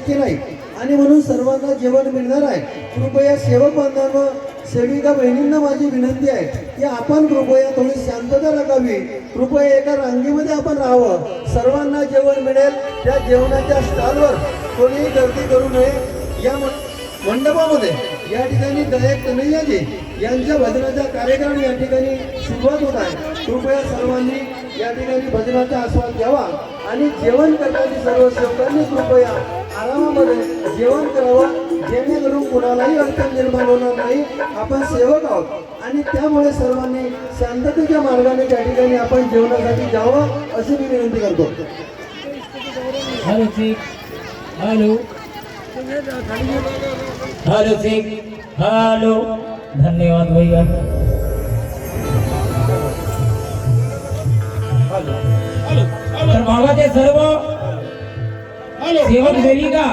शक्य नाही आणि म्हणून सर्वांना जेवण मिळणार आहे. कृपया सेवक बांधवांनो, सेविका बहिणींना माझी विनंती आहे की आपण कृपया थोडी शांतता राखावी. कृपया एका रांगेमध्ये आपण राहावं. सर्वांना जेवण मिळेल त्या जेवणाच्या स्टॉलवर कोणीही गर्दी करू नये. या मंडपामध्ये या ठिकाणी गायक कन्हैयाजी यांच्या भजनाचा कार्यक्रम या ठिकाणी सुरुवात होत आहे. कृपया सर्वांनी या ठिकाणी भजनाचा आस्वाद घ्यावा आणि जेवण करणारी सर्व सेवकांनी कृपया आरामामध्ये जेवण करावं, जेणेकरून कुणालाही अडचण निर्माण होणार नाही. आपण सेवक आहोत आणि त्यामुळे सर्वांनी शांततेच्या मार्गाने त्या ठिकाणी आपण जेवणासाठी जावं अशी मी विनंती करतो. हेलो हेलो हेलो हेलो, धन्यवाद भैया. तर बाबाचे सर्व सेवक सेविका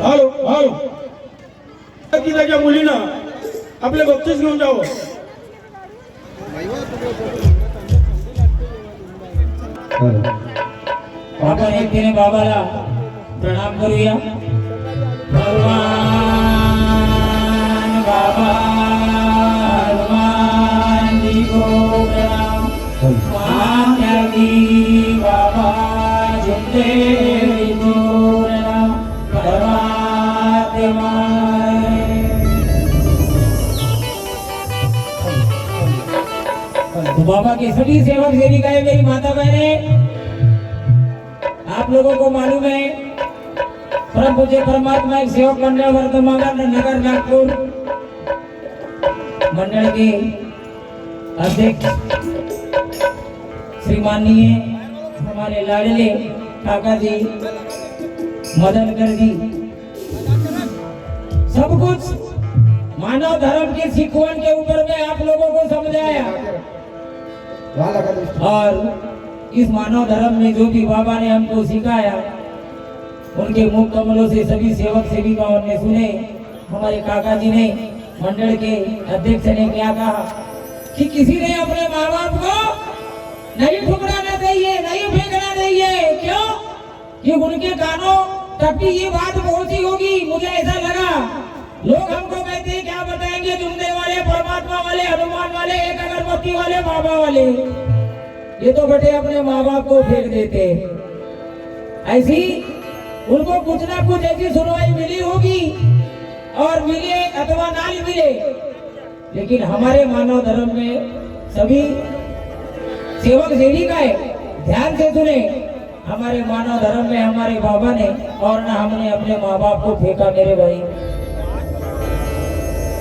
हॅलो हॅलो, त्याच्या मुलीनं आपल्या बक्षीस घेऊन जावं. आपण एकटीने बाबाला प्रणाम करूया. भगवान बाबा हनुमान जी को प्रणाम. मान्यगी बाबा जिंदे को प्रणाम. परमात्मा तो बाबा की सभी सेवक सेविकाएं, मेरी माता बहनें, आप लोगों को मालूम है परम पूज्य परमात्मा एक सेवक मंडल वर्धमान नगर नागपुर मंडल के अध्यक्ष श्रीमाननीय हमारे लाडले काका जी मदनकर जी सब कुछ मानव धर्म के सिखवन के ऊपर में आप लोगों को समझाया. और इस मानव धर्म में जो भी बाबा ने हमको सिखाया, उनके मुख कमलों से सभी सेवक सेविकाओं ने सुने. हमारे काका जी ने, मंडल के अध्यक्ष ने क्या कहा कि किसी ने अपने माँ बाप को नहीं ठुकराना चाहिए, नहीं फेंकना चाहिए. क्यों? कि उनके कानों तक भी ये बात पहुंची होगी. मुझे ऐसा लगा लोग हमको कहते हैं क्या बताएंगे, जुमदे वाले, परमात्मा वाले, हनुमान वाले, एक अगरबत्ती वाले, बाबा वाले. ये तो बेटे अपने माँ बाप को फेंक देते. ऐसी उनको कुछ ना कुछ ऐसी सुनवाई मिली होगी, और मिले अथवा ना मिले, लेकिन हमारे मानव धर्म में सभी सेवक सेविकाएं ध्यान से सुने. हमारे मानव धर्म में हमारे बाबा ने और ना हमने अपने माँ बाप को फेंका. मेरे भाई,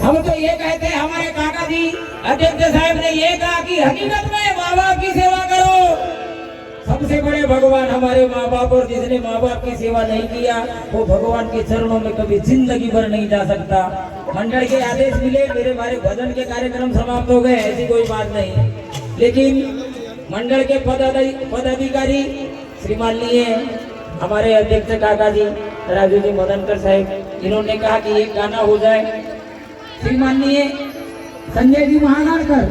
हम तो ये कहते हैं, हमारे काका जी अध्यक्ष साहब ने ये कहा कि हकीकत में माँ बाप की सेवा करो. सबसे बड़े भगवान हमारे माँ बाप, और जिसने माँ बाप की सेवा नहीं किया वो भगवान के चरणों में कभी जिंदगी भर नहीं जा सकता. मंडल के आदेश मिले, मेरे हमारे भजन के कार्यक्रम समाप्त हो गए, ऐसी कोई बात नहीं. लेकिन मंडल के पदाधिकारी श्रीमाननीय हमारे अध्यक्ष काका जी राजू जी मदनकर साहब, इन्होंने कहा कि एक गाना हो जाए. श्रीमाननीय संजय जी महानारकर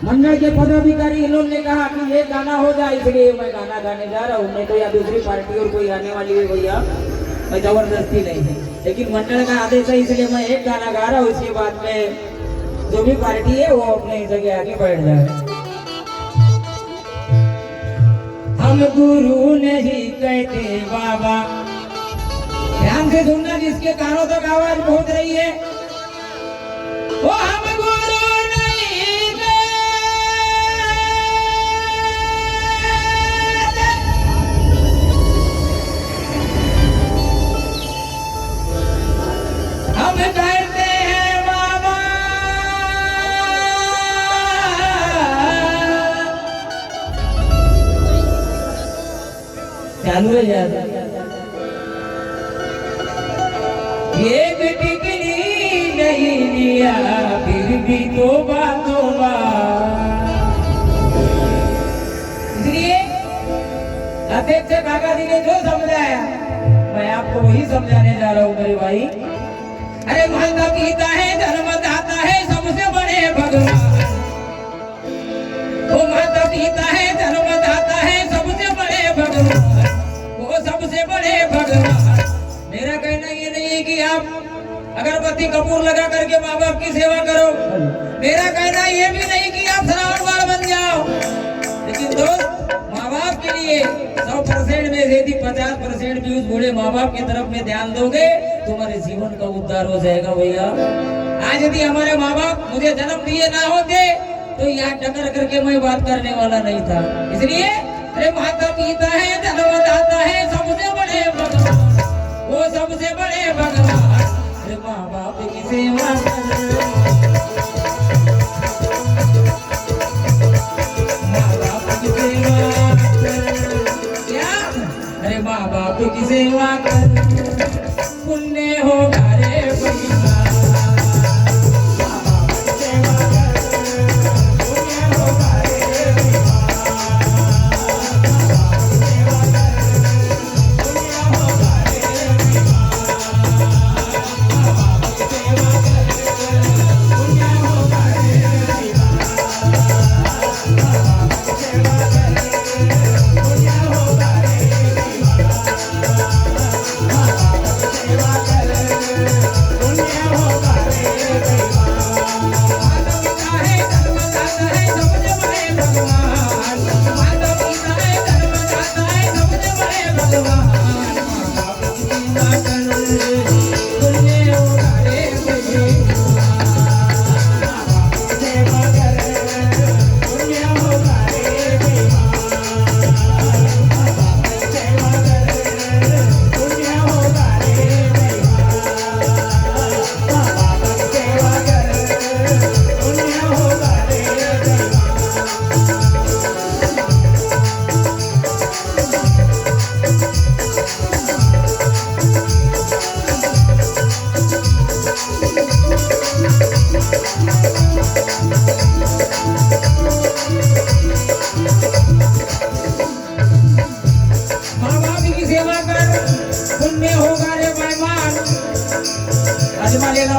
मंडल के पदाधिकारी, इन्होंने कहा कि ये गाना हो जाए, इसलिए मैं गाना गाने जा रहा हूँ. नहीं तो या दूसरी पार्टी और कोई आने वाली है भैया, मैं जबरदस्ती नहीं है, लेकिन मंडल का आदेश है इसलिए मैं एक गाना गा रहा हूँ. इसके बाद में जो भी पार्टी है वो अपने जगह आके बैठ जाए. हम गुरु नहीं कहते बाबा, ध्यान से सुनना, जिसके कानों तक आवाज पहुंच रही है, वो हम गुरु नहीं कहते. हम कहते हैं बाबा, चालू है यार. एक टिकली नहीं लिया फिर भी तोबा तोबा. इसलिए अध्यक्ष काका जी ने जो समझाया मैं आपको वही समझाने जा रहा हूँ मेरे भाई. अरे माता पिता है, जन्मदाता है, सबसे बड़े भगवान. वो माता पिता है, जन्मदाता अगरबत्ती कपूर लगा करके माँ बाप की सेवा करो। मेरा कहना ये भी नहीं कि आप श्रावण बाल बन जाओ, लेकिन दोस्त माँ बाप के लिए 100% में से यदि 50% भी उस बूढ़े माँ बाप की तरफ में ध्यान दोगे, तुम्हारे जीवन का उद्धार हो जाएगा भैया। आज यदि हमारे माँ बाप मुझे जन्म दिए ना होते तो यहाँ टकर करके मैं बात करने वाला नहीं था। इसलिए अरे माता पिता है, जन्मदाता है, सबसे बड़े भगवान, वो सबसे बड़े भगवान। अरे माँ बाप की सेवा कर, माँ बाप की सेवा कर, क्या? अरे माँ बाप की सेवा कर, पुण्य होगा रे भैया।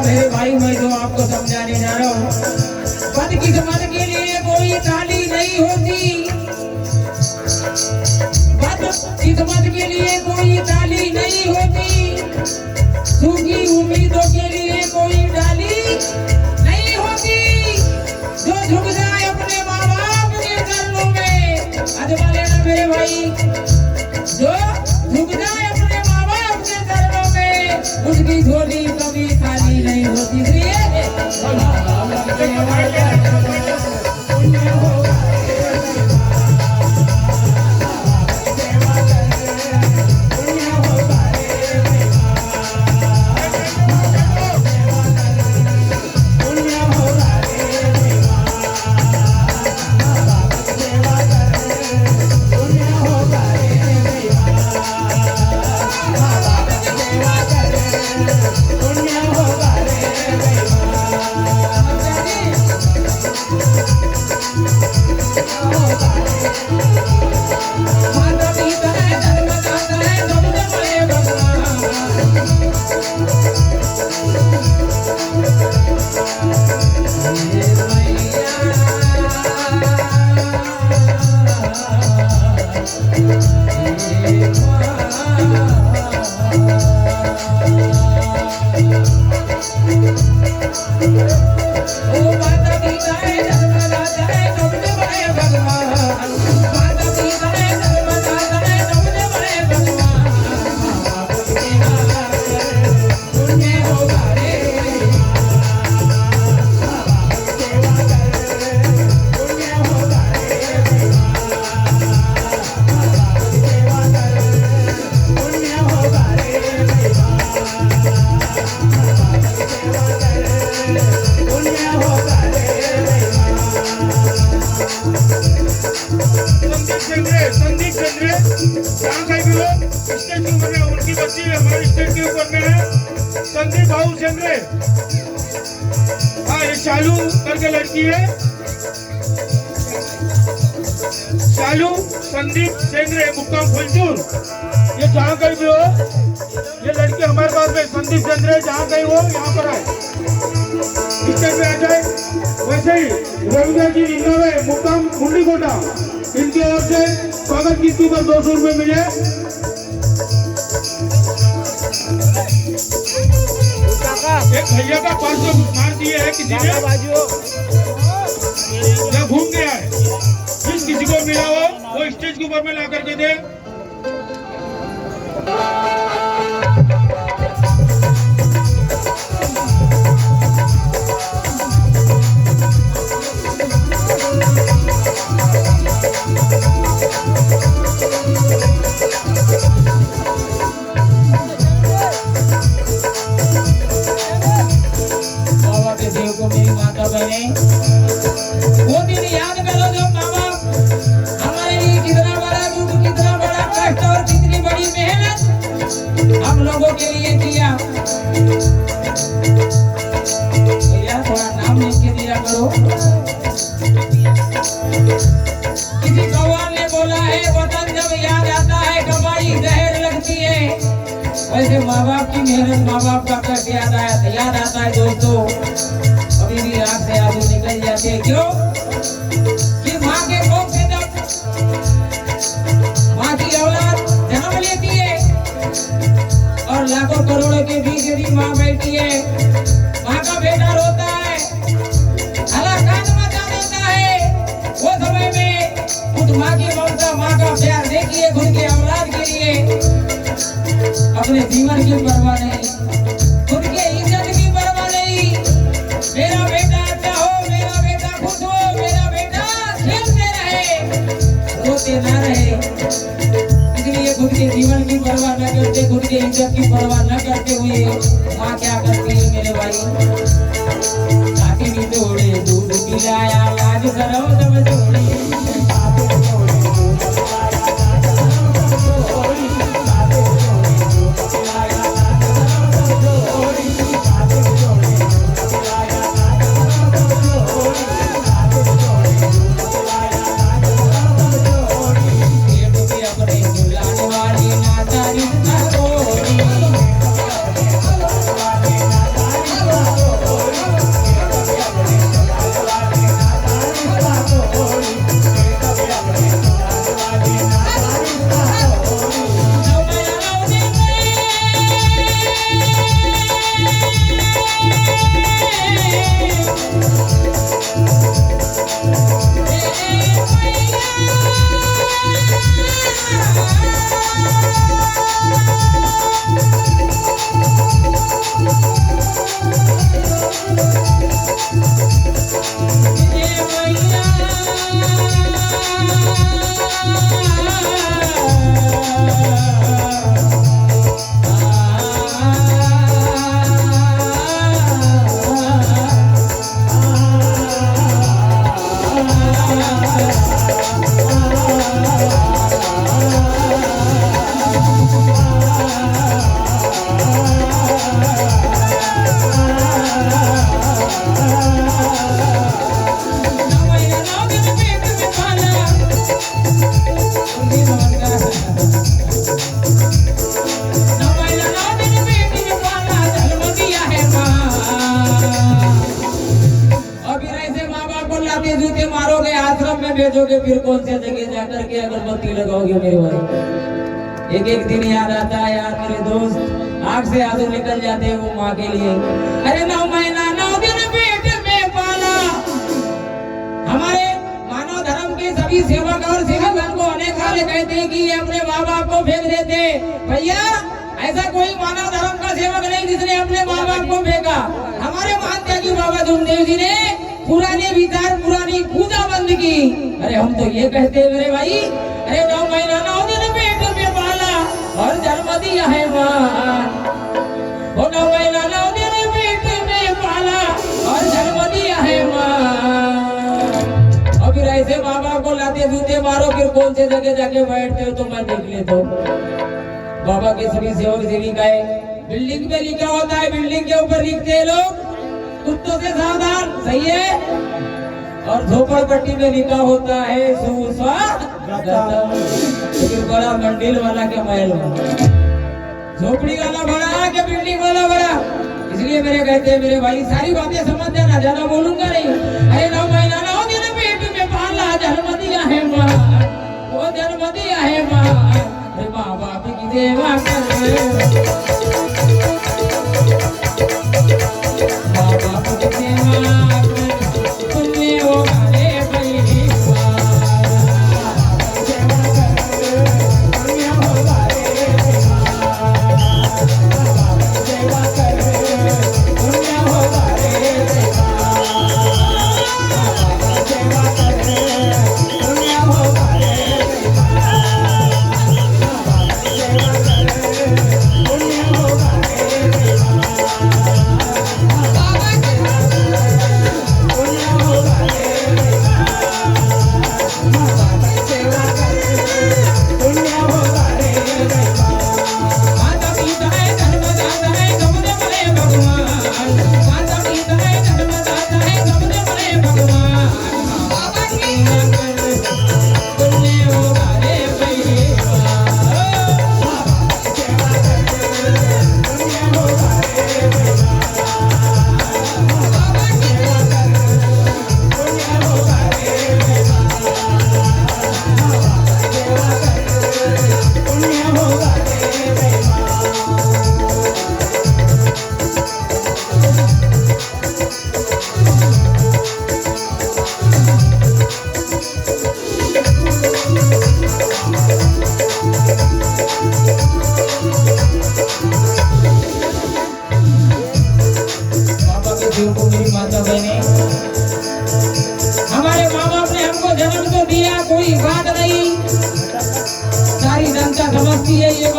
मेरे भाई, मैं तो आपको समझाने जा रहा हूँ, बदकिस्मत के लिए कोई ताली नहीं होती, बदकिस्मत के लिए कोई ताली नहीं होती, सूखी उम्मीदों के लिए कोई डाली नहीं होती। जो झुक जाए अपने माँ बाप के चरणों में, अजमा लेना मेरे भाई, जो झुक जाए अपने माँ बाप के चरणों में, उसकी झोली कभी खाली नहीं होती। इसलिए संदीप चंद्रे जहाँ कहीं भी लोग स्टेज के ऊपर में, उनकी बच्ची हमारे स्टेज के ऊपर में है, संदीप भाऊ चंद्रे। हाँ, ये शालू करके लड़की है, शालू संदीप चंद्रे, मुक्काम फुलचूर। ये जहाँ कहीं भी हो, ये लड़की हमारे पास में संदीप चंद्रे, जहाँ कहीं हो यहाँ पर आए, स्टेज पे आ जाए। वैसे ही रविंद्र जी निन्नवे मुक्काम मुंडीकोटा, इनकी ओर से स्वागत किस्ती पर 200 रुपये मिले। एक भैया का पर्स मार दिए है किसी ने, या घूम गया है। जिस किसी को मिला हो वो स्टेज के ऊपर में ला करके दे। बाबा के देव को मेरी माता बहने वो दिन याद करो जो बाबा हमारे लिए कितना बड़ा दुख, कितना बड़ा कष्ट और कितनी बड़ी मेहनत हम लोगों के लिए किया। भैया थोड़ा नाम लिख के दिया करो। किसी भगवान ने बोला है वतन जब याद आता है कमाई जहर लगती है, वैसे माँ बाप की मेहनत, माँ बाप का कष्ट याद आता है दोस्तों। अभी भी आँख से आंसू निकल जाते हैं। क्यों? कि माँ के कोख से जब माँ की औलाद जन्म लेती है और लाखों करोड़ों के बीच यदि माँ बैठी है, माँ का बेटा रोता है, हलाकात मचा देता है, वो समय में खुद माँ की ममता, माँ का प्यार देखिए खुद के औलाद के लिए अपने जीवन की परवाह नहीं, खुद के इज्जत की परवाह नहीं। मेरा बेटा अच्छा हो, मेरा बेटा खुश हो, मेरा बेटा खेलते रहे, रोते ना रहे। इसलिए खुद के जीवन की परवाह न करते, खुद के इज्जत की परवाह न करते हुए माँ क्या करती है मेरे भाई? काटी भी तोड़े, दूध पिलाया, लाज शरम सब छोड़ी। भेजोगे फिर कौन से जगह जाकर के अगरबत्ती लगाओगे मेरे भाई? एक एक दिन याद आता है यार मेरे दोस्त, आँख से आंसू निकल जाते हैं वो माँ के लिए। अरे 9 महीना 9 दिन पेट में पाला। हमारे मानव धर्म के सभी सेवक और सेवकगण को अनेक सारे कहते हैं कि ये अपने माँ बाप को फेंक देते। भैया ऐसा कोई मानव धर्म का सेवक नहीं जिसने अपने माँ बाप को फेंका। हमारे महान त्यागी बाबा धूमदेव जी ने पुराने विचार, पुरानी पूजा बंद की। अरे हम तो ये कहते हैं मेरे भाई, अरे 9 महीना 9 दिन पेट में पाला और जन्म दिया है माँ। वो 9 महीना 9 दिन पेट में पाला और जन्म दिया है माँ। और फिर ऐसे माँ बाप को लाते जूते मारो, फिर कौन से जगह जाके बैठते हो तो मैं देख लेता हूँ। बाबा के सभी सेवक सेविकाएं, बिल्डिंग पे लिखा होता है, बिल्डिंग के ऊपर लिखते हैं लोग कुत्तों से सावधान, सही है। और झोपड़पट्टी में लिखा होता है सुस्वागतम। लेकिन बड़ा मंदिर वाला के महल में, झोपड़ी वाला बड़ा के बिल्डिंग वाला बड़ा। इसलिए मेरे कहते हैं मेरे भाई सारी बातें समझ जाना, ज्यादा बोलूंगा नहीं। अरे 9 महीना 9 दिन पेट में पाला, जन्म दिया है माँ, वो जन्म दिया है माँ। अरे माँ बाप की सेवा कर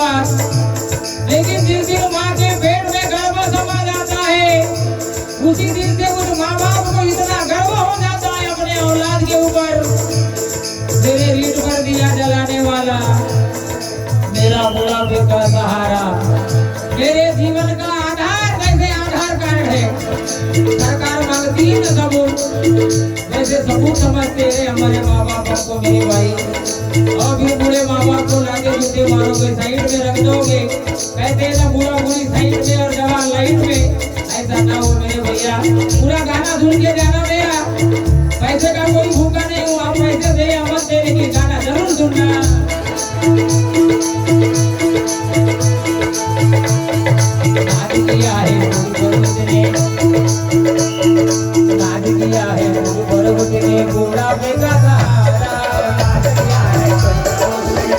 बात, लेकिन जिस दिन माँ के पेट में गर्भ समा जाता है उसी दिन से उस माँ बाप को इतना गर्व हो जाता है अपने औलाद के ऊपर। मेरे रीढ़ पर दिया जलाने वाला, मेरा बुढ़ापे का सहारा, मेरे जीवन का आधार, कैसे आधार कार्ड है। सरकार मांगती है ना सबूत, वैसे सबूत समझते हैं हमारे माँ बाप को। मेरे भाई और भी बूढ़े माँ बाप को लाके जूते मारोगे, साइड में रख दोगे, कहते हैं ना बूढ़ा बूढ़ी साइड में और जवान लाइट में। ऐसा ना हो मेरे भैया, पूरा गाना सुन के जाना मेरा। पैसे का कोई भूखा नहीं हूँ, आप पैसे दे या मत दे, लेकिन गाना जरूर सुनना। नाच किया है नाच किया है पर्वत ने बुढ़ापे का सहारा, नाच किया है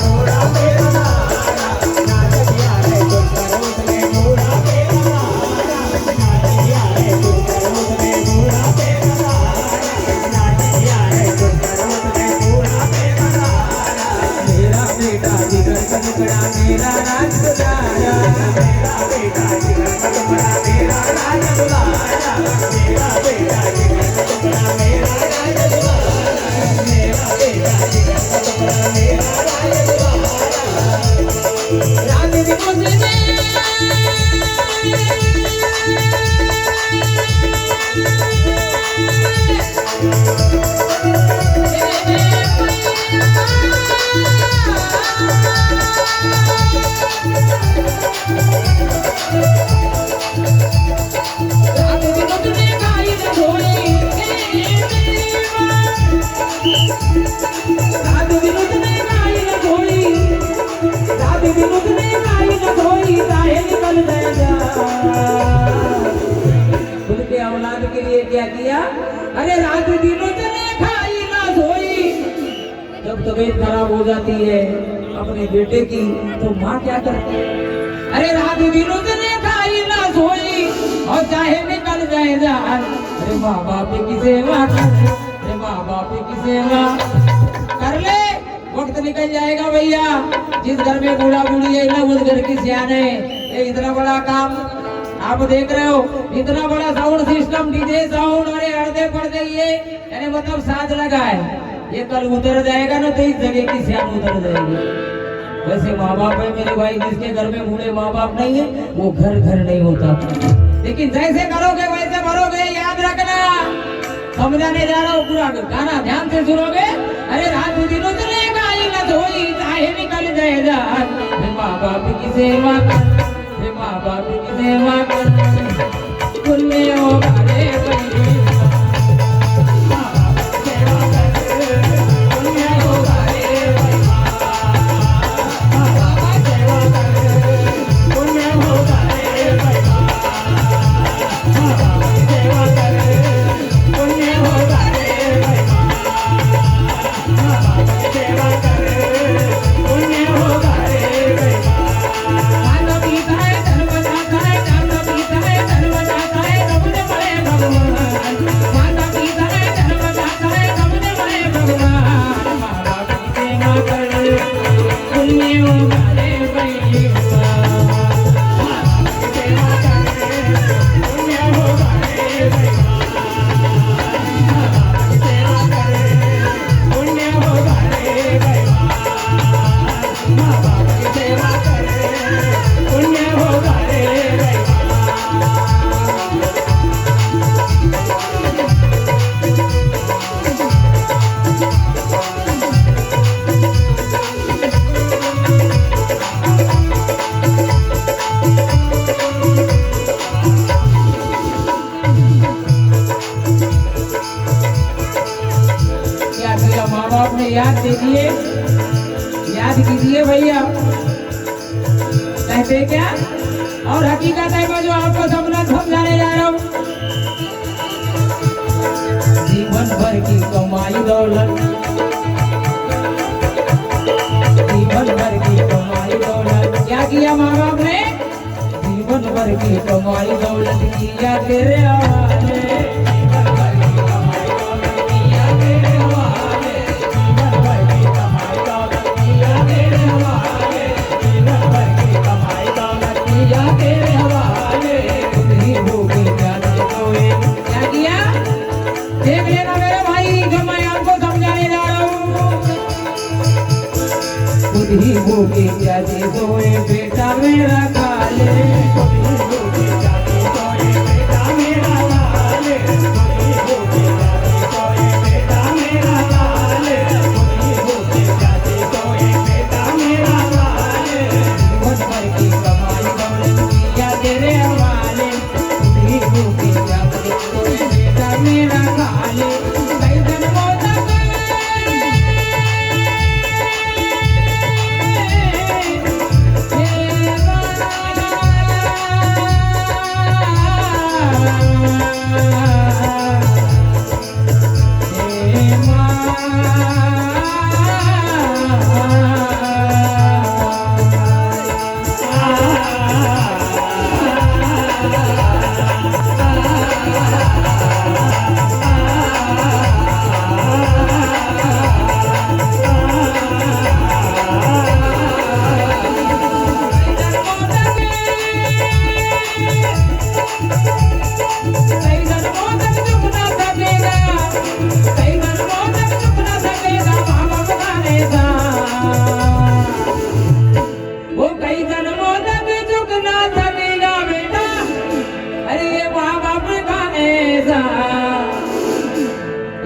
बुढ़ापे का सहारा, नाच किया है पर्वत ने बुढ़ापे का सहारा, नाच किया है पर्वत ने बुढ़ापे का सहारा, नाच किया है पर्वत ने बुढ़ापे का सहारा। मेरा बेटा जिगर कनकड़ा मेरा राज गुजारा, मेरा बेटा जिगर कनकड़ा मेरा राज गुजारा, मेरा बेटा जिगर कनकड़ा मेरा राज गुजारा, मेरा बेटा जिगर कनकड़ा मेरा राज गुजारा। रात दिन मुझे उनके औलाद के लिए क्या किया? अरे रात दिनों तने खाई ना सोई। जब तबीयत खराब हो जाती है अपने बेटे की तो माँ क्या करती है? अरे रात दिनों तने खाई ना सोई और चाहे निकल जाए जान। अरे माँ बाप की सेवा कर, अरे माँ बाप की सेवा कर ले, वक्त निकल जाएगा भैया। जिस घर में बूढ़ा बूढ़ी है ना उस घर की सियाने। ये इतना बड़ा काम आप देख रहे हो, इतना बड़ा साउंड सिस्टम, डीजे साउंड, अरे हड़दे पड़दे ये यानी मतलब साज लगा है। ये कल उतर जाएगा ना तो इस जगह की सियान उतर जाएगी। वैसे माँ बाप है मेरे भाई, जिसके घर में बूढ़े माँ बाप नहीं है वो घर घर नहीं होता। लेकिन जैसे करोगे वैसे भरोगे, याद रखना। समझाने जा रहा हूँ, पूरा गाना ध्यान से सुनोगे। अरे रात दिनों चलेगा ही न धोई, चाहे निकल जाए जान। माँ बाप की सेवा कर, माँ बाप की सेवा कर, पुण्य होगा रे भाई। माँ बाप की सेवा कर, पुण्य होगा रे भाई। माँ बाप की सेवा कर, पुण्य होगा रे भाई। माँ बाप की सेवा कर, पुण्य होगा रे भाई। माँ बाप की सेवा कर, पुण्य होगा रे भाई। खाना पीता है धन बचाता है, खाना पीता है धन बचाता है, सबने बड़े भगवान। खाना पीता है धन बचाता है, सबने बड़े भगवान। माँ बाप की सेवा कर, पुण्य होगा रे भाई। माँ बाप की सेवा कर, पुण्य होगा रे भाई। माँ बाप की सेवा कर, पुण्य होगा रे भाई। माँ बाप की सेवा कर, पुण्य होगा रे भाई। क्या किया माँ बाप ने? याद कीजिए, याद कीजिए भैया। कहते क्या? और हकीकत है मैं जो आपको समझाने जा रहा हूँ। जीवन भर की कमाई दौलत, जीवन भर की कमाई दौलत क्या किया माँ बाप ने? जीवन भर की कमाई दौलत किया तेरे हवाले। जीवन भर की कमाई दौलत किया तेरे हवाले। जीवन भर की कमाई दौलत किया तेरे हवाले। जीवन भर ही भूखे जाते सोए बेटा मेरा खा ले, खुद ही भूखे जाते सोए बेटा मेरा खा ले, खुद ही भूखे जाते सोए बेटा मेरा खा ले, खुद ही भूखे जाते सोए बेटा मेरा खा ले। जीवन भर की कमाई दौलत किया तेरे हवाले, खुद ही भूखे जाते सोए बेटा मेरा खा ले। कई जन्मों तक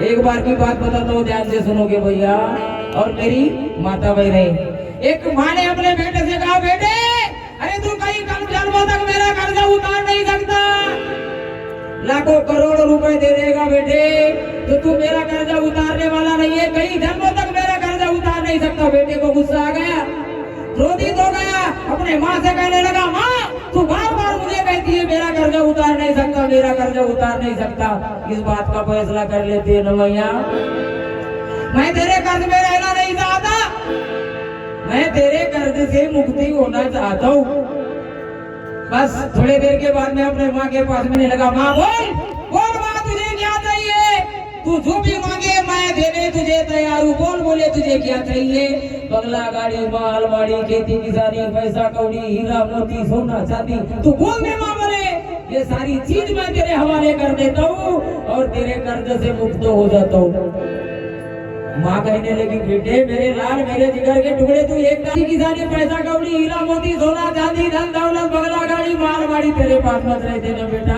एक बार की बात बताता हूँ, ध्यान से सुनोगे भैया और मेरी माता बहने। एक माँ ने अपने बेटे से कहा, बेटे अरे तू कहीं कम जन्मों तक मेरा कर्जा उतार नहीं सकता, लाखों करोड़ रुपए दे देगा बेटे तो तू मेरा कर्जा उतारने वाला नहीं है, कई जन्मों तक मेरा कर्जा उतार नहीं सकता। बेटे को गुस्सा आ गया, क्रोधित हो गया, अपने माँ से कहने लगा, माँ तू बार बार मुझे कहती है मेरा कर्जा उतार नहीं सकता, मेरा कर्जा उतार नहीं सकता। इस बात का फैसला कर लेते हैं न भैया, मैं तेरे कर्ज में रहना नहीं चाहता, मैं तेरे कर्ज से मुक्ति होना चाहता हूँ। बस थोड़ी देर के बाद मैं अपने माँ के पास में लगा, माँ बोल बोल माँ तुझे क्या चाहिए, तू जो भी मांगे मैं देने तुझे तैयार हूँ, बोल बोले तुझे क्या चाहिए। बंगला गाड़ी माल वाड़ी खेती किसानी पैसा कौड़ी हीरा मोती सोना चांदी तू बोल दे माँ बोले, ये सारी चीज मैं तेरे हवाले कर देता हूँ और तेरे कर्ज से मुक्त हो जाता हूँ। माँ कहने लगी, बेटे मेरे लाल मेरे जिगर के टुकड़े, तू एक किसानी पैसा कौड़ी हीरा मोती सोना चांदी धन दौलत बंगला गाड़ी माल वाड़ी तेरे पास मत रहते ना बेटा,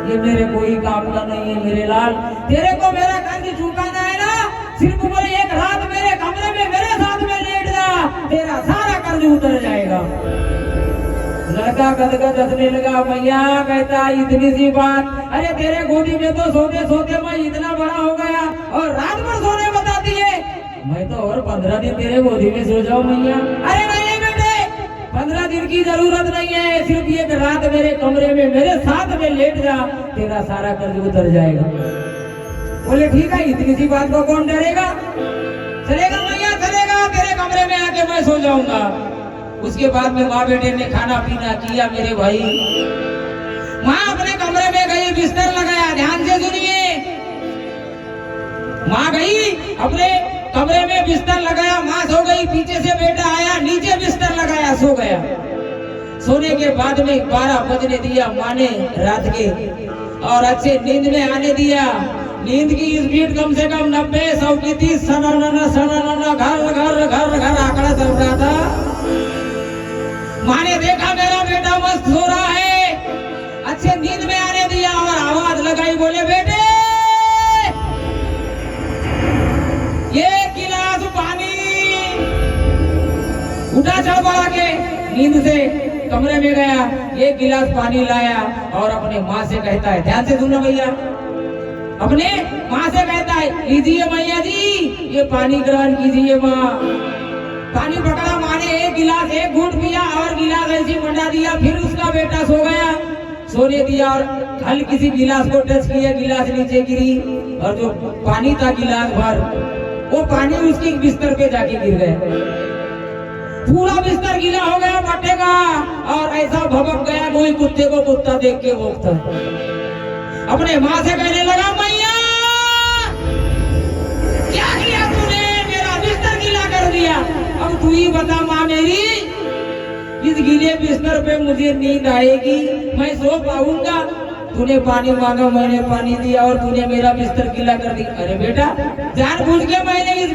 ये मेरे कोई काम का नहीं है मेरे लाल। तेरे को मेरा कर्ज चुकाना है ना, सिर्फ बोले एक रात मेरे कमरे में मेरे साथ में लेट जा, तेरा सारा कर्ज उतर जाएगा। लड़का गदगद हंसने लगा, भैया कहता इतनी सी बात, अरे तेरे गोदी में तो सोते सोते मैं इतना बड़ा हो गया और रात भर सोने बताती है, मैं तो और 15 दिन तेरे गोदी में सो जाऊं मैया। अरे नहीं बेटे 15 दिन की जरूरत नहीं है, सिर्फ एक रात मेरे कमरे में मेरे साथ में लेट जा, तेरा सारा कर्ज उतर जाएगा। बोले ठीक है, इतनी सी बात को कौन डरेगा, चलेगा मैया चलेगा, तेरे कमरे में आके मैं सो जाऊंगा। उसके बाद में माँ बेटे ने खाना पीना किया मेरे भाई। माँ अपने कमरे में गई, बिस्तर लगाया, ध्यान से सुनिए। माँ गई अपने कमरे में बिस्तर लगाया, माँ सो गई, पीछे से बेटा आया, नीचे बिस्तर लगाया, सो गया। सोने के बाद में 12 बजने दिया माँ ने रात के और अच्छे नींद में आने दिया। नींद की स्पीड कम से कम 90 100 की थी, सनाना सनाना घर घर घर घर आंकड़ा चल रहा था। माँ ने देखा मेरा बेटा मस्त सो रहा है, अच्छे नींद में आने दिया और आवाज लगाई, बोले बेटे ये गिलास पानी। उठा चढ़ पड़ा के नींद से कमरे में गया, ये गिलास पानी लाया और अपने माँ से कहता है, ध्यान से सुनो भैया, अपने माँ से कहता है, लीजिए मैया जी ये पानी ग्रहण कीजिए। माँ पानी पकड़ा, माँ ने एक गिलास एक घूंट पिया और गिलास ऐसी मंडा दिया, फिर उसका बेटा सो गया, सोने दिया और हल्की सी गिलास को टच किया, गिलास नीचे गिरी और जो पानी था गिलास भर, वो पानी उसकी बिस्तर पे जाके गिर गया, पूरा बिस्तर गीला हो गया मट्टे का और ऐसा भबक गया कोई कुत्ते को कुत्ता देख के भोंकता। अपने माँ से कहने लगा, मैया क्या किया तूने, मेरा बिस्तर गीला कर दिया, अब तू ही बता माँ मेरी, इस गीले बिस्तर पे मुझे नींद आएगी, मैं सो पाऊंगा? तूने पानी मांगा, मैंने पानी दिया और तूने मेरा बिस्तर गीला कर दिया। अरे बेटा, जानबूझ के मैंने इस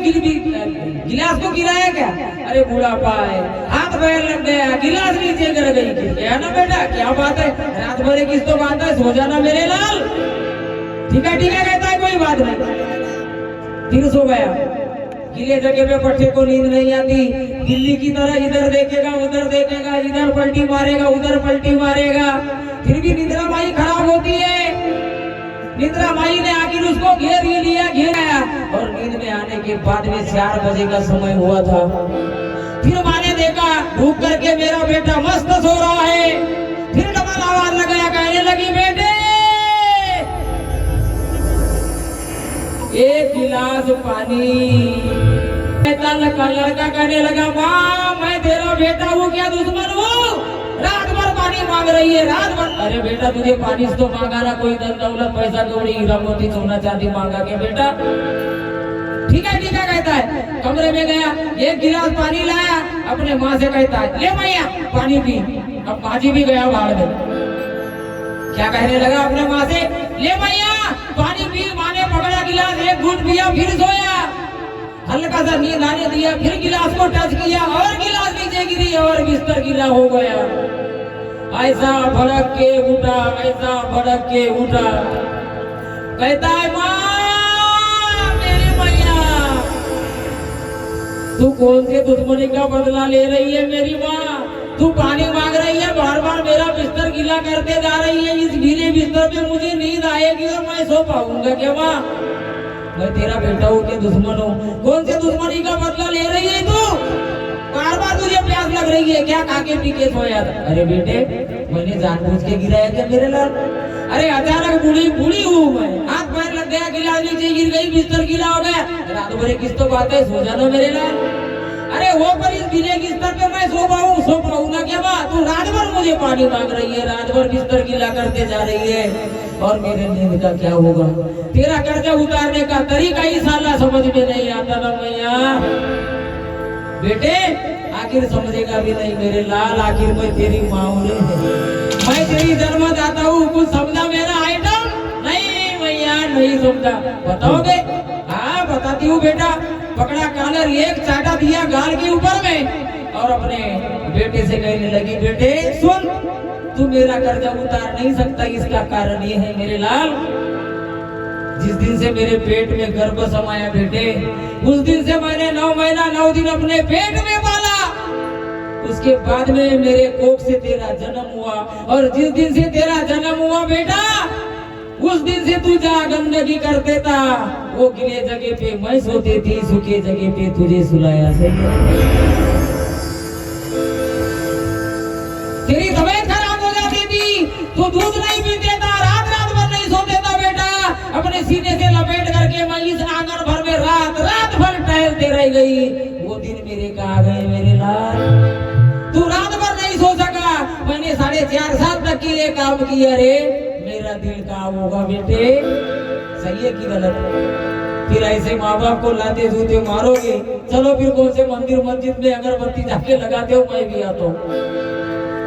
गिलास को गिराया क्या? अरे बुढ़ापा है, हाथ पैर लग गया, गिलास नीचे गिर गई। क्या ना बेटा, क्या बात है, रात भर किस तो बात है, सो जाना मेरे लाल। ठीक है कहता है, कोई बात नहीं। फिर सो गया। गीले जगह पे पट्टे को नींद नहीं आती, बिल्ली की तरह इधर देखेगा उधर देखेगा, इधर पलटी मारेगा उधर पलटी मारेगा। फिर भी निद्रा माई खराब होती है। निद्रा माई ने आखिर उसको घेर ही लिया, घेराया, और नींद में आने के बाद में 4 बजे का समय हुआ था। फिर माँ ने देखा ढूक करके मेरा बेटा मस्त सो रहा है। फिर डबल आवाज लगाया, कहने लगी बेटे एक गिलास पानी। लड़का कहने लगा, माँ मैं तेरा बेटा हूँ क्या दुश्मन हूँ? रात भर पानी मांग रही है, रात भर। अरे बेटा तुझे पानी तो मांगा ना, कोई धन दौलत पैसा कौड़ी हीरा मोती सोना चांदी मांगा के बेटा? ठीक है कहता है। कमरे में गया, एक गिलास पानी लाया, अपने माँ से कहता है, ले मैया पानी पी। अब माँ जी भी गया बाहर में, क्या कहने लगा अपने माँ से, ले मैया पानी पी। माँ ने पकड़ा गिलास, एक घूंट पिया, फिर सोया। हल्का सा नींद आने दिया, फिर गिलास को टच किया और गिलास नीचे गिरी और बिस्तर गीला हो गया। ऐसा भड़क के उठा, ऐसा भड़क के उठा, कहता है माँ मेरी मैया तू कौन से दुश्मनी का बदला ले रही है मेरी माँ? तू पानी मांग रही है, बार बार मेरा बिस्तर गीला करते जा रही है। इस गीले बिस्तर पे मुझे नींद आएगी और मैं सो पाऊंगा क्या माँ? मैं तेरा बेटा हूँ कि दुश्मन हूँ? कौन से दुश्मनी का बदला ले रही है तू? बार बार तुझे प्यास लग रही है क्या? खा के पी के सोया था? अरे बेटे मैंने जानबूझ के गिराया क्या मेरे लाल? अरे अचानक बूढ़ी हूँ मैं, हाथ पैर लग गया, गिलास नीचे गिर गई, बिस्तर गीला हो गया। रात भर किस तो बात है, सो जाना मेरे लाल। अरे वो पर इस गीले बिस्तर पे मैं सो पाऊँ ना क्या बात? तू रात भर मुझे पानी मांग रही है, रात भर बिस्तर गीला करते जा रही है, और मेरे नींद का क्या होगा? तेरा कर्जा उतारने का तरीका ही साला समझ में नहीं आता ना मैया। बेटे आखिर समझेगा भी नहीं मेरे लाल, आखिर मैं तेरी माँ हूँ, मैं तेरी जन्मदाता हूँ, कुछ समझा मेरा आइटम? नहीं मैया नहीं समझा। बताओगे? हाँ बताती हूँ बेटा। पकड़ा कॉलर, एक चाटा दिया गाल के ऊपर में, और अपने बेटे से कहने लगी, बेटे सुन तू मेरा कर्जा उतार नहीं सकता, इसका कारण ये है मेरे लाल, जिस दिन से मेरे पेट में गर्भ समाया बेटे, उस दिन से मैंने 9 महीना 9 दिन अपने पेट में पाला। उसके बाद में मेरे कोख से तेरा जन्म हुआ, और जिस दिन से तेरा जन्म हुआ बेटा, उस दिन से तू जहाँ गंदगी करते था वो गिले जगह पे मैं सोती थी, सूखे जगह पे तुझे सुलाया से। तेरी तबीयत खराब हो जाती थी, तू दूध नहीं पीते था, रात भर नहीं सोते था बेटा। अपने सीने से लपेट करके मैं इस आंगन भर में रात भर टहलते रह गई। वो दिन मेरे कहाँ गए मेरे लाल? तू रात भर नहीं सो सका, मैंने 4.5 साल तक के लिए काम किया रे। मेरा दिल काम होगा बेटे? सही है कि गलत? फिर ऐसे माँ बाप को लाते जूते मारोगे? चलो फिर कौन से मंदिर मस्जिद में अगरबत्ती जाके लगाते हो, मैं भी आता हूँ।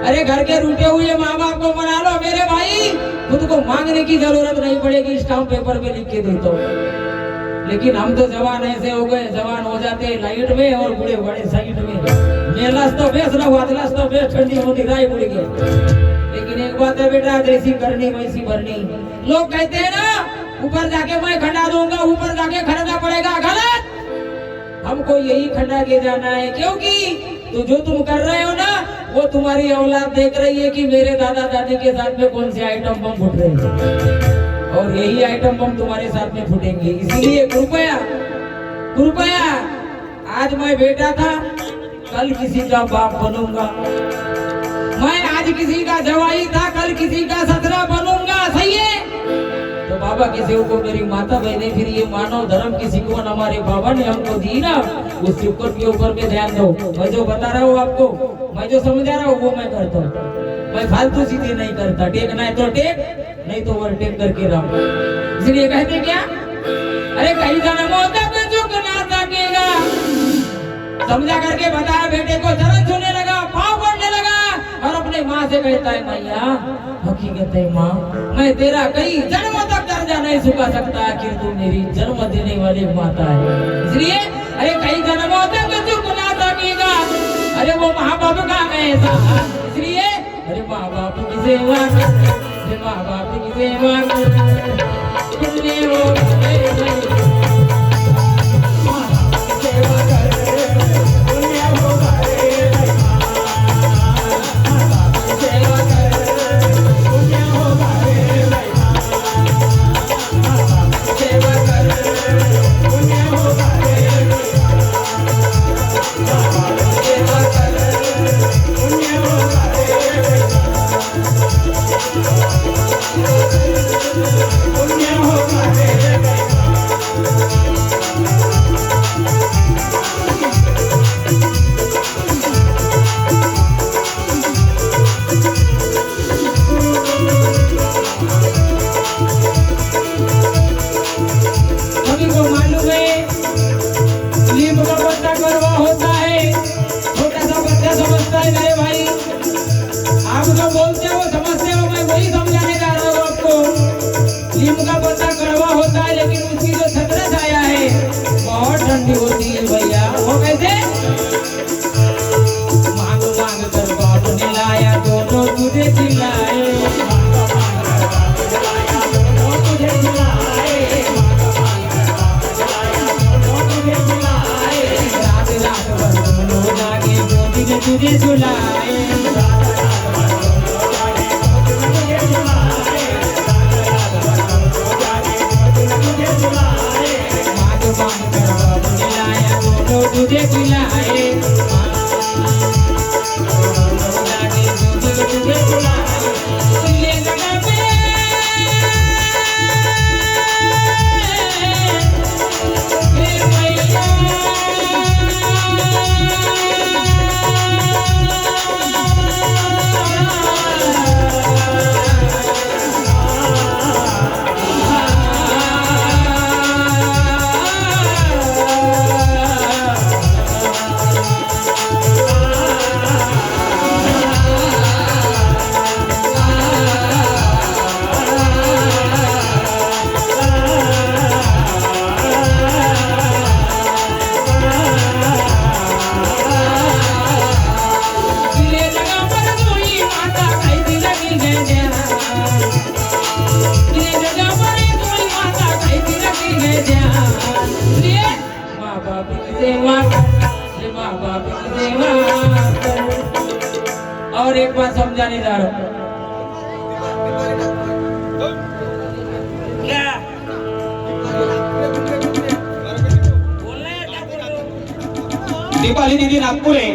अरे घर के रूठे हुए माँ बाप को मना लो मेरे भाई, खुद को मांगने की जरूरत नहीं पड़ेगी, स्टाम्प पेपर पे लिख के देता हूँ। लेकिन हम तो जवान ऐसे हो गए, जवान हो जाते हैं लाइट में और बूढ़े बड़े साइड में। मेलास तो बेस ना हुआ, तो बेस ठंडी होती राय बुढ़ गए। लेकिन एक बात है बेटा, जैसी करनी वैसी भरनी। लोग कहते हैं ना ऊपर जाके मैं खंडा दूंगा, ऊपर जाके खरीदना पड़ेगा, गलत। हमको यही खंडा के जाना है, क्योंकि तो जो तुम कर रहे हो ना वो तुम्हारी औलाद देख रही है कि मेरे दादा दादी के साथ में कौन से आइटम बम फुट रहे हैं, और यही आइटम बम तुम्हारे साथ में फूटेंगे। इसीलिए कृपया आज मैं बेटा था, कल किसी का बाप बनूंगा। मैं आज किसी का जवाई था, कल किसी का ससुरा बनूंगा। सही है? तो बाबा के सेवक को मेरी माता बहने, फिर ये मानव धर्म की सिकवन हमारे बाबा ने हमको दी ना, उस सिकवन के ऊपर में ध्यान दो। मैं जो बता रहा हूँ आपको, मैं जो समझा रहा हूँ वो मैं करता हूँ। मैं फालतू सीधी नहीं करता, टेकना है तो टेक, नहीं तो ओवरटेक करके रहो। इसलिए कहते क्या, अरे कहीं जन्मों तक झुकना सकेगा। समझा करके बताया बेटे को, चरण छूने लगा, पाँव पड़ने लगा, और अपने माँ से कहता है मैया हकीकत है माँ, मैं तेरा कई जन्मों तक कर्जा नहीं चुका सकता, आखिर तू मेरी जन्म देने वाली माता है। इसलिए अरे कई जन्मों तक चुकना सकेगा, अरे वो माँ बाप का ऐसा, इसलिए अरे माँ बाप की सेवा कर, अरे माँ बाप की सेवा कर, पुण्य होगा मेरे भाई। सभी को मालूम है नीम का पत्ता कड़वा होता है, छोटा सा बच्चा समझता है मेरे भाई, आप जो बोलते हो समझते हो, मैं वही समझाने जा रहा हूँ आपको। नीम का पत्ता कड़वा होता है लेकिन उसकी जो छत्र छाया है बहुत ठंडी होती है भैया। वो कैसे? मांग मांग कर बाप ने लाया, दोनों तुझे खिलाए, तुझे झुलाए, मांग मांग कर बाप ने लाया, दोनों तुझे खिलाए, तुझे झुलाए, ये जगह पे और एक बात समझाने जा रहा हूँ। क्या बोलना है, क्या बोल रहे हो? दीपाली दीदी नागपुर है,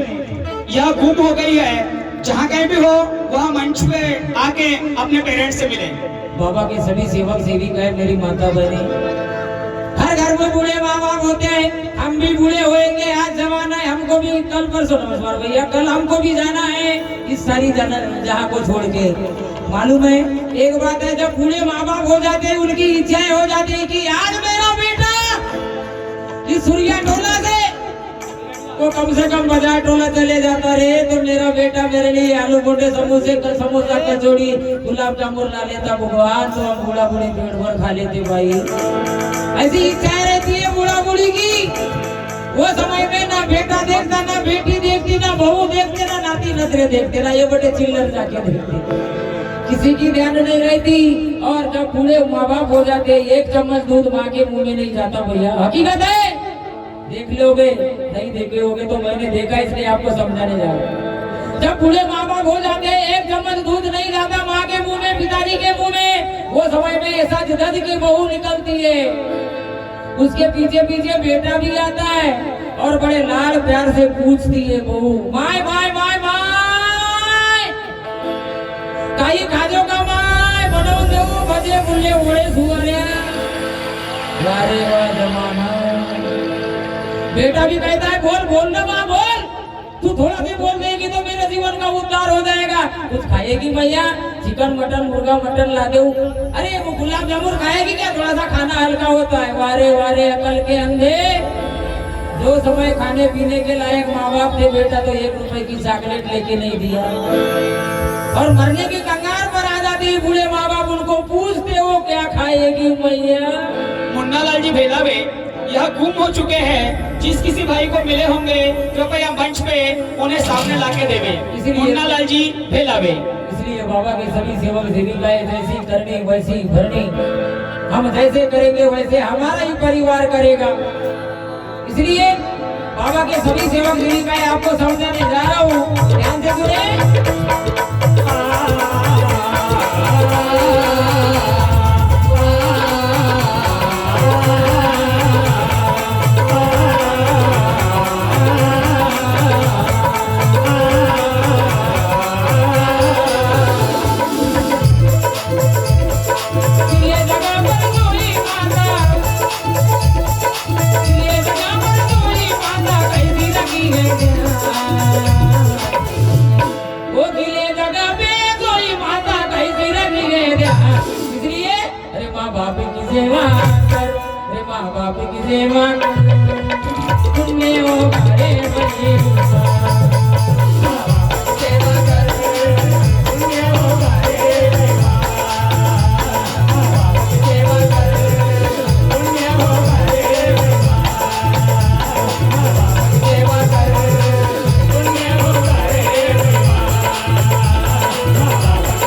यह गुम हो गई है, जहाँ कहीं भी हो वहाँ मंच पे आके अपने पेरेंट्स से मिले। बाबा के सभी सेवक सेविकाएं मेरी माता बहनी, हर घर में बूढ़े माँ बाप होते हैं, हम भी बूढ़े होएंगे, आज जमाना है, हमको भी कल परसों, नमस्कार भैया, कल हमको भी जाना है इस सारी जहाँ को छोड़ के। मालूम है एक बात है, जब बूढ़े माँ बाप हो जाते हैं उनकी इच्छाएं हो जाती है कि आज मेरा बेटा इस सूर्या टोला से वो कम से कम 50 टोला चले जाता रहे तो मेरा बेटा मेरे लिए आलू बोटे समोसा कचौड़ी गुलाब जामुन ला लेता भगवान, तो हम बूढ़ा बूढ़ी पेट भर खा लेते भाई। ऐसी इच्छा रहती है बूढ़ा बूढ़ी की। वो समय में ना बेटा देखता, ना बेटी देखती, ना बहू देखते, ना नाती नजरे देखते, ना ये बड़े चिल्लर जाके देखते, किसी की ध्यान नहीं रहती। और जब बूढ़े माँ बाप हो जाते, एक चम्मच दूध माँ के मुंह में नहीं जाता भैया, हकीकत है। देख लोगे, नहीं देखे होगे तो मैंने देखा इसलिए आपको समझाने जा रहा हूँ। जब बूढ़े माँ बाप हो जाते हैं, एक चम्मच दूध नहीं जाता माँ के मुंह में, पिताजी के मुंह में, वो समय में ऐसा धज की बहू निकलती है, उसके पीछे पीछे बेटा भी आता है और बड़े लाड प्यार से पूछती है बहू, माय माय माय माय काही खाजो का माय बनवून देऊ भजे मुल्ले ओळे सुवऱ्या। वारे वाह जमाना। बेटा भी कहता है बोल बोल ना माँ बोल, तू थोड़ा भी बोल देगी तो मेरे जीवन का उद्धार हो जाएगा। कुछ खाएगी भैया, चिकन मटन मुर्गा मटन ला दे। अरे वो गुलाब जामुन खाएगी क्या, थोड़ा सा खाना हल्का होता है। वारे वारे अकल के अंधे, जो समय खाने पीने के लायक माँ बाप थे, बेटा तो 1 रुपए की चॉकलेट लेके नहीं दिया और मरने की कगार पर आ जाती करते बूढ़े माँ बाप उनको पूछते हो क्या खाएगी मैया। मुन्ना लाल जी भेलावे यह गुम हो चुके हैं। जिस किसी भाई को मिले होंगे कृपया मंच पे उन्हें सामने लाके देवे। इसलिए- मुन्ना लाल जी भेलावे। इसलिए बाबा के सभी सेवक सेविकाएं जैसी करनी वैसी भरनी, हम जैसे करेंगे वैसे हमारा ही परिवार करेगा। इसलिए बाबा के सभी सेवक सेविकाएं आपको समझाने जा रहा हूँ, ध्यान से सुने। ये जगह पर कोई माता, ये जगह पर कोई माता कैसी लगी है वो किले जगह पे कोई माता कैसी लगी है। इसलिए अरे माँ बाप की सेवा कर, अरे माँ बाप की सेवा कर, तुमने वो घरे बने सेवा कर, तुमने वो घरे सेवा कर, पुण्य हो घरे सेवा कर, पुण्य हो घरे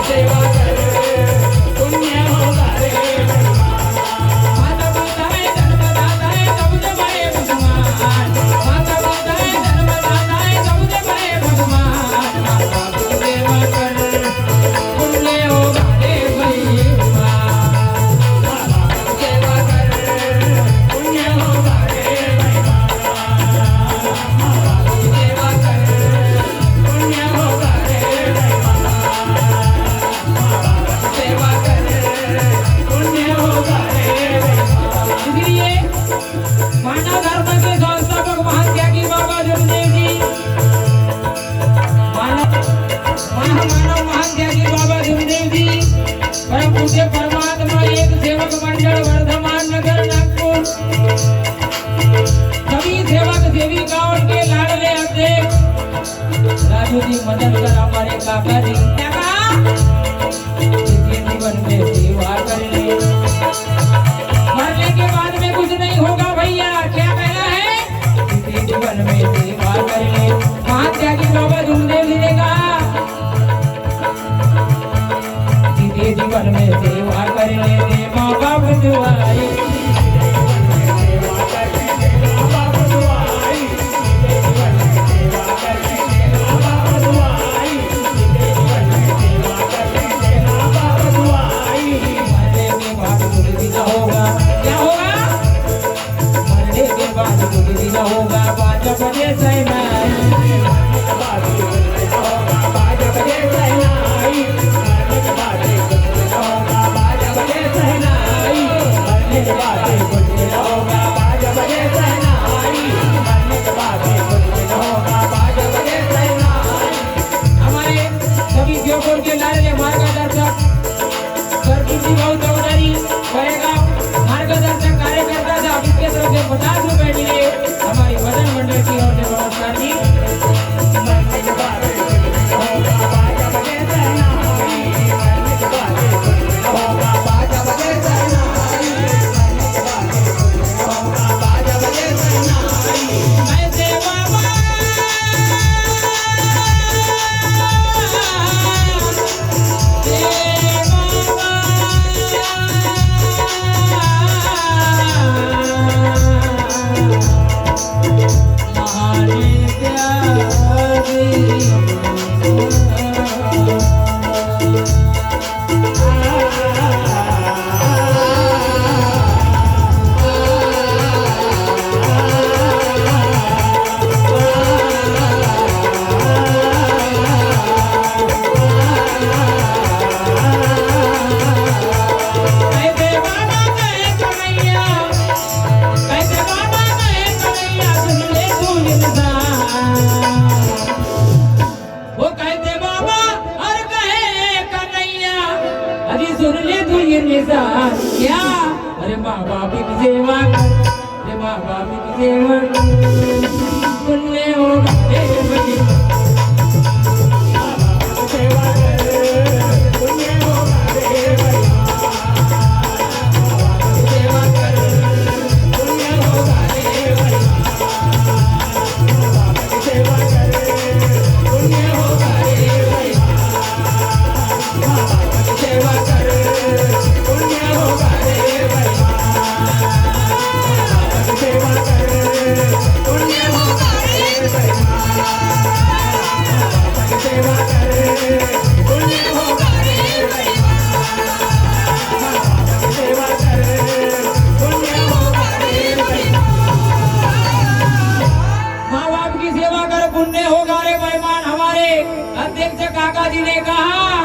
सेवा कर, पुण्य हो घरे। माता पिता है जन्मदाता है सबसे बड़े भगवान, माता पिता है जन्मदाता है सबसे बड़े भगवान। माँ बाप की सेवा कर, पुण्य हो घरे भगवान, सेवा कर, पुण्य हो घरे सेवा कर, पुण्य हो घरे सेवा कर, पुण्य हो घरे। इसलिए मानव धर्म के संस्थापक महान त्यागी बाबा जमदेव जी, मानव महान त्यागी बाबा जमदेव जी, परम पूज्य परमात्मा एक सेवक मंडल वर्धमान नगर नागपुर, सभी सेवक सेविकाओं के लाडले अध्यक्ष राजू जी मदनकर हमारे काका जी क्या कहा, इसी जीवन में सेवा करने, मरने के बाद में कुछ नहीं होगा भैया, क्या कहना है, इसी जीवन में सेवा करने। महान त्यागी बाबा जमदेव जी ने कहा इसी जीवन में सेवा करने दे माँ बाप दुआरे, मरने के बाद कुछ भी न होगा, क्या होगा, मरने के बाद कुछ भी न होगा। 5 बजे सहनाई, 5 बजे सहनाई, 5 बजे सहनाई, मरने के बाद कुछ भी न होगा। 5 बजे सहनाई, मरने के बाद कुछ भी न होगा। 5 बजे सहनाई, मरने के बाद कुछ भी न होगा। 5 बजे सहनाई। हमारे सभी जोधपुर के लाडले मार्गदर्शक सरपुजी भाऊ चौधरी करेगांव मार्गदर्शक कार्यकर्ता था, इसके तरफ से 50 रुपए मिले। हमारी भजन मंडल की ओर से नमस्कार जी। मरने के बाद होगा 5 बजे सहनाई, मरने के बाद होगा 5 बजे सहनाई, मरने के बाद होगा 5 बजे सहनाई। ऐसे बाबा क्या अरे माँ बाप की सेवा कर, अरे माँ बाप की सेवा कर, पुण्य होगा तेरे बच्चे। माँ बाप की सेवा कर, पुण्य होगा पुण्य होगा रे बेईमान। सेवा करे पुण्य होगा रे बेईमान। सेवा करे पुण्य होगा रे बेईमान। माँ बाप की सेवा कर पुण्य होगा रे बेईमान। हमारे अध्यक्ष काका जी ने कहा